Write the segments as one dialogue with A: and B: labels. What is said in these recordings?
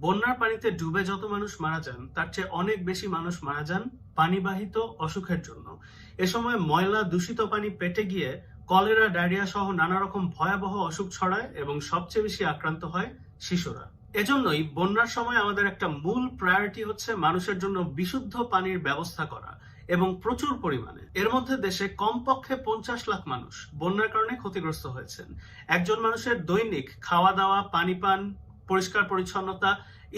A: বন্যার পানিতে ডুবে যত মানুষ মারা যান তার চেয়ে অনেক বেশি মানুষ মারা যান পানিবাহিত অসুখের জন্য। এ সময় ময়লা দূষিত পানি পেটে গিয়ে কলেরা, ডায়রিয়া সহ নানা রকম ভয়াবহ অসুখ ছড়ায় এবং সবচেয়ে বেশি আক্রান্ত হয় শিশুরা। এজন্যই বন্যার সময় আমাদের একটা মূল প্রায়োরিটি হচ্ছে মানুষের জন্য বিশুদ্ধ পানির ব্যবস্থা করা এবং প্রচুর পরিমাণে। এর মধ্যে দেশে কমপক্ষে 50 লাখ মানুষ বন্যার কারণে ক্ষতিগ্রস্ত হয়েছেন। একজন মানুষের দৈনিক খাওয়া দাওয়া, পানি পান, পরিষ্কার পরিচ্ছন্নতা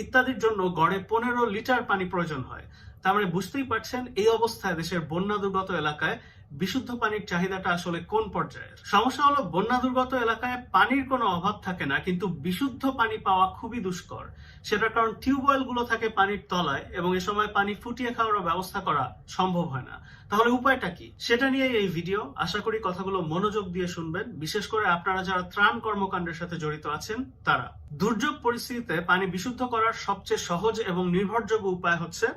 A: ইত্যাদির জন্য গড়ে 15 লিটার পানি প্রয়োজন হয়। তার মানে বুঝতেই পারছেন এই অবস্থায় দেশের বন্যা দুর্গত এলাকায় বিশুদ্ধ পানির চাহিদাটা আসলে কোন পর্যায়ের। সমস্যা হলো বন্যা দুর্গত এলাকায় পানির কোনো অভাব থাকে না, কিন্তু বিশুদ্ধ পানি পাওয়া খুবই দুষ্কর। সেটার কারণ টিউবওয়েল গুলো থাকে পানির তলায় এবং এ সময় পানি ফুটিয়ে খাওয়ার ব্যবস্থা করা সম্ভব হয় না। তাহলে উপায়টা কি, সেটা নিয়ে এই ভিডিও। আশা করি কথাগুলো মনোযোগ দিয়ে শুনবেন, বিশেষ করে আপনারা যারা ত্রাণ কর্মকাণ্ডের সাথে জড়িত আছেন তারা। দুর্যোগ পরিস্থিতিতে পানি বিশুদ্ধ করার সবচেয়ে সহজ এবং নির্ভরযোগ্য উপায় হচ্ছে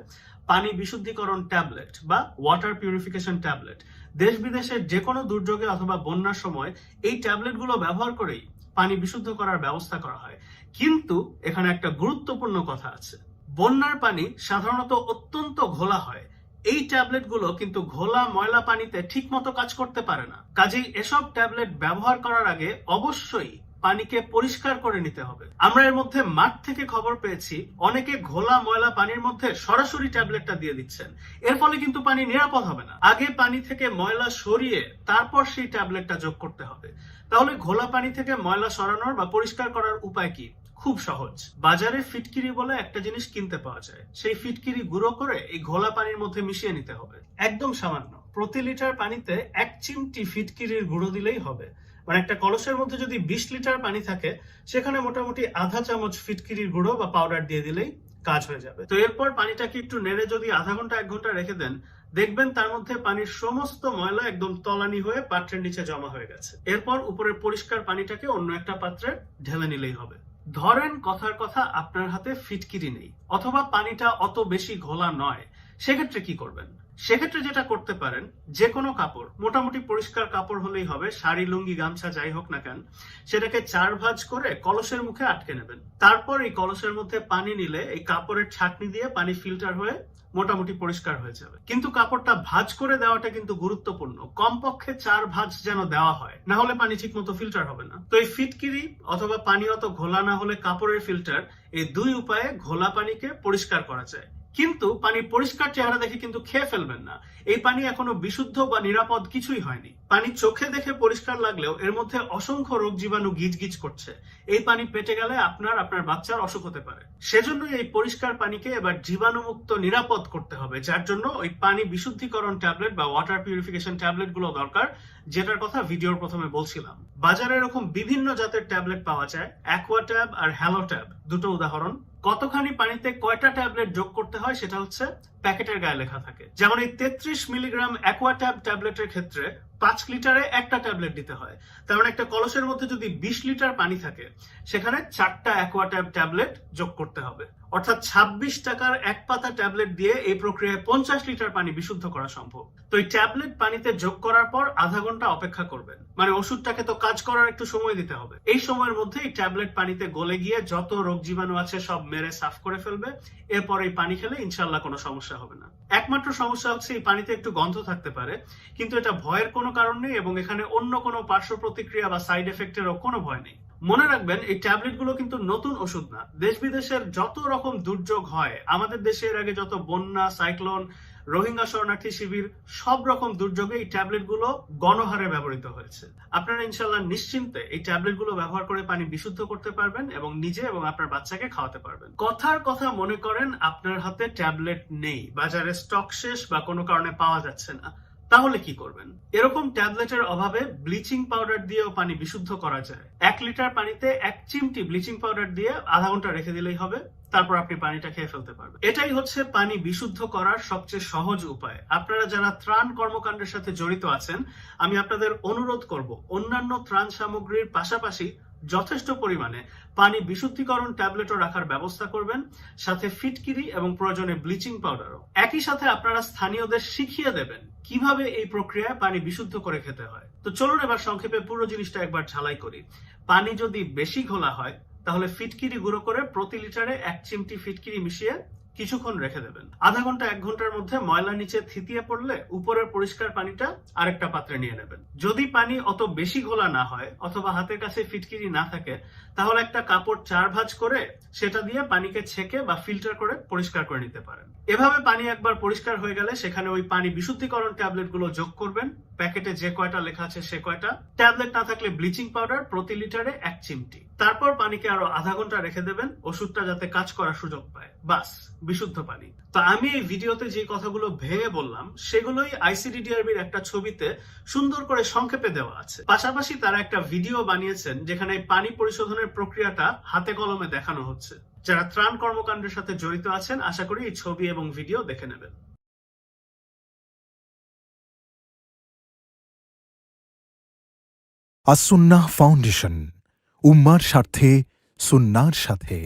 A: পানি বিশুদ্ধিকরণ ট্যাবলেট বা ওয়াটার পিউরিফিকেশন ট্যাবলেট। দেশ বিদেশের যে কোনো দুর্যোগে অথবা বন্যার সময় এই ট্যাবলেটগুলো ব্যবহার করেই পানি বিশুদ্ধ করার ব্যবস্থা করা হয়। কিন্তু এখানে একটা গুরুত্বপূর্ণ কথা আছে, বন্যার পানি সাধারণত অত্যন্ত ঘোলা হয়। এই ট্যাবলেটগুলো কিন্তু ঘোলা ময়লা পানিতে ঠিকমতো কাজ করতে পারে না। কাজেই এসব ট্যাবলেট ব্যবহার করার আগে অবশ্যই পানিকে পরিষ্কার করে নিতে হবে। আমরা এর মধ্যে মাঠ থেকে খবর পেয়েছি অনেকে ঘোলা ময়লা পানির মধ্যে সরাসরি ট্যাবলেটটা দিয়ে দিচ্ছেন। এর ফলে কিন্তু পানি নিরাপদ হবে না। আগে পানি থেকে ময়লা সরিয়ে তারপর সেই ট্যাবলেটটা যোগ করতে হবে। তাহলে ঘোলা পানি থেকে ময়লা সরানোর বা পরিষ্কার করার উপায় কি? খুব সহজ। বাজারে ফিটকিরি বলে একটা জিনিস কিনতে পাওয়া যায়। সেই ফিটকিরি গুঁড়ো করে এই ঘোলা পানির মধ্যে মিশিয়ে নিতে হবে। একদম সামান্য, প্রতি লিটার পানিতে 1 চিমটি ফিটকিরির গুঁড়ো দিলেই হবে। মানে একটা কলসের মধ্যে যদি 20 লিটার পানি থাকে, সেখানে মোটামুটি আধা চামচ ফিটকিরির গুঁড়ো বা পাউডার দিয়ে দিলেই কাজ হয়ে যাবে। তো এরপর পানিটাকে একটু নেড়ে যদি আধা ঘন্টা 1 ঘন্টা রেখে দেন, দেখবেন তার মধ্যে পানির সমস্ত ময়লা একদম তলানি হয়ে পাত্রের নিচে জমা হয়ে গেছে। এরপর উপরের পরিষ্কার পানিটাকে অন্য একটা পাত্রে ঢেলে নিলেই হবে। ধরেন কথার কথা আপনার হাতে ফিটকিরি নেই অথবা পানিটা অত বেশি ঘোলা নয়, সেক্ষেত্রে কি করবেন? সেক্ষেত্রে যেটা করতে পারেন, যে কোনো কাপড়, মোটামুটি পরিষ্কার কাপড় হলেই হবে, শাড়ি, লুঙ্গি, গামছা যাই হোক না কেন, সেটাকে 4 ভাঁজ করে কলসের মুখে আটকে নেবেন। তারপর এই কলসের মধ্যে পানি নিলে এই কাপড়ের ছাঁকনি দিয়ে পানি ফিল্টার হয়ে মোটামুটি পরিষ্কার হয়ে যাবে। কিন্তু কাপড়টা ভাঁজ করে দেওয়াটা কিন্তু গুরুত্বপূর্ণ। কমপক্ষে 4 ভাঁজ যেন দেওয়া হয়, না হলে পানি ঠিক মতো ফিল্টার হবে না। তো এই ফিটকিরি অথবা পানি অত ঘোলা না হলে কাপড়ের ফিল্টার, এই 2 উপায়ে ঘোলা পানিকে পরিষ্কার করা যায়। কিন্তু পানি পরিষ্কার চেহারা দেখে কিন্তু খেয়ে ফেলবেন না। এই পানি এখনো বিশুদ্ধ বা নিরাপদ কিছুই হয়নি। পানি চোখে দেখে পরিষ্কার লাগলেও এর মধ্যে অসংখ্য রোগ জীবাণু গিজগিজ করছে। এই পানি পেটে গেলে আপনার বাচ্চার অসুখ হতে পারে। সেজন্যই এই পরিষ্কার পানিকে এবার জীবাণুমুক্ত নিরাপদ করতে হবে, যার জন্য ওই পানি বিশুদ্ধিকরণ ট্যাবলেট বা ওয়াটার পিউরিফিকেশন ট্যাবলেট গুলো দরকার, যেটার কথা ভিডিওর প্রথমে বলছিলাম। বাজারে এরকম বিভিন্ন জাতের ট্যাবলেট পাওয়া যায়। অ্যাকোয়াট্যাব আর হ্যালোট্যাব দুটো উদাহরণ। কতখানি পানিতে কয়টা ট্যাবলেট যোগ করতে হয় সেটা হচ্ছে প্যাকেটের গায়ে লেখা থাকে। যেমন এই 33 মিলিগ্রাম অ্যাকোয়াট্যাব ট্যাবলেটের ক্ষেত্রে 5 লিটারে একটা ট্যাবলেট দিতে হয়। তার মানে একটা কলসের মধ্যে যদি 20 লিটার পানি থাকে, সেখানে 4টা অ্যাকোয়াট্যাব ট্যাবলেট যোগ করতে হবে। অর্থাৎ 26 টাকার 1 পাতা ট্যাবলেট দিয়ে এই প্রক্রিয়ায় 50 লিটার পানি বিশুদ্ধ করা সম্ভব। তো এই ট্যাবলেট পানিতে যোগ করার পর আধা ঘন্টা অপেক্ষা করবেন। মানে ওষুধটাকে তো কাজ করার একটু সময় দিতে হবে। এই সময়ের মধ্যে এই ট্যাবলেট পানিতে গলে গিয়ে যত রোগ জীবাণু আছে সব মেরে সাফ করে ফেলবে। এরপর এই পানি খেলে ইনশাল্লাহ কোনো সমস্যা হবে না। একমাত্র সমস্যা হচ্ছে এই পানিতে একটু গন্ধ থাকতে পারে, কিন্তু এটা ভয়ের কোনো কারণ নেই এবং এখানে অন্য কোনো পার্শ্ব প্রতিক্রিয়া বা সাইড এফেক্টেরও কোনো ভয় নেই। মনে রাখবেন, এই ট্যাবলেট গুলো কিন্তু নতুন ওষুধ না। দেশ বিদেশের যত রকম দুর্যোগ হয়, আমাদের দেশে এর আগে যত বন্যা, সাইক্লোন, রোহিঙ্গা শরণার্থী শিবির, সব রকম দুর্যোগে এই ট্যাবলেট গুলো গণহারে ব্যবহৃত হয়েছে। আপনারা ইনশাল্লাহ নিশ্চিন্তে এই ট্যাবলেট গুলো ব্যবহার করে পানি বিশুদ্ধ করতে পারবেন এবং নিজে এবং আপনার বাচ্চাকে খাওয়াতে পারবেন। কথার কথা মনে করেন আপনার হাতে ট্যাবলেট নেই, বাজারে স্টক শেষ বা কোনো কারণে পাওয়া যাচ্ছে না, তাহলে কি করবেন? এরকম ট্যাবলেটের অভাবে ব্লিচিং পাউডার দিয়েও পানি বিশুদ্ধ করা যায়। 1 লিটার পানিতে 1 চিমটি ব্লিচিং পাউডার দিয়ে আধা ঘন্টা রেখে দিলেই হবে। তারপর আপনি পানিটা খেয়ে ফেলতে পারবেন। এটাই হচ্ছে পানি বিশুদ্ধ করার সবচেয়ে সহজ উপায়। আপনারা যারা ত্রাণ কর্মকাণ্ডের সাথে জড়িত আছেন, আমি আপনাদের অনুরোধ করব, অন্যান্য ত্রাণ সামগ্রীর পাশাপাশি যথেষ্ট পরিমাণে পানি বিশুদ্ধিকরণ ট্যাবলেটও রাখার ব্যবস্থা করবেন, সাথে ফিটকিরি এবং প্রয়োজনে ব্লিচিং পাউডারও। একই সাথে আপনারা স্থানীয়দের শিখিয়ে দেবেন কিভাবে এই প্রক্রিয়ায় পানি বিশুদ্ধ করে খেতে হয়। তো চলুন এবার সংক্ষেপে পুরো জিনিসটা একবার ঝালাই করি। পানি যদি বেশি ঘোলা হয়, তাহলে ফিটকিরি গুঁড়ো করে প্রতি লিটারে 1 চিমটি ফিটকিরি মিশিয়ে কিছুক্ষণ রেখে দেবেন। আধা ঘন্টা 1 ঘন্টার মধ্যে ময়লা নিচে থিতিয়ে পড়লে উপরের পরিষ্কার পানিটা আরেকটা পাত্রে নিয়ে নেবেন। যদি পানি অত বেশি ঘোলা না হয় অথবা হাতের কাছে ফিটকিরি না থাকে, তাহলে একটা কাপড় 4 ভাঁজ করে সেটা দিয়ে পানিকে ছেঁকে বা ফিল্টার করে পরিষ্কার করে নিতে পারেন। এভাবে পানি একবার পরিষ্কার হয়ে গেলে সেখানে ওই পানি বিশুদ্ধিকরণ ট্যাবলেট গুলো যোগ করবেন। প্যাকেটে যে কয়টা লেখা আছে সে কয়টা। ট্যাবলেট না থাকলে ব্লিচিং পাউডার প্রতি লিটারে 1 চিমটি। তারপর পানিকে আরো আধা ঘন্টা রেখে দেবেন, ওষুধটা যাতে কাজ করার সুযোগ পায়। বাস, বিশুদ্ধ পানি। তো আমি এই ভিডিওতে যে কথাগুলো ভেঙে বললাম সেগুলোই আইসিডিডিআরবির একটা ছবিতে সুন্দর করে সংক্ষেপে দেওয়া আছে। পাশাপাশি তারা একটা ভিডিও বানিয়েছেন যেখানে পানি পরিশোধনের প্রক্রিয়াটা হাতে কলমে দেখানো হচ্ছে। যারা ত্রাণ কর্মকাণ্ডের সাথে জড়িত আছেন আশা করি এই ছবি এবং ভিডিও দেখে নেবেন।
B: আস-সুন্নাহ ফাউন্ডেশন, উম্মার স্বার্থে সুন্নাহর সাথে।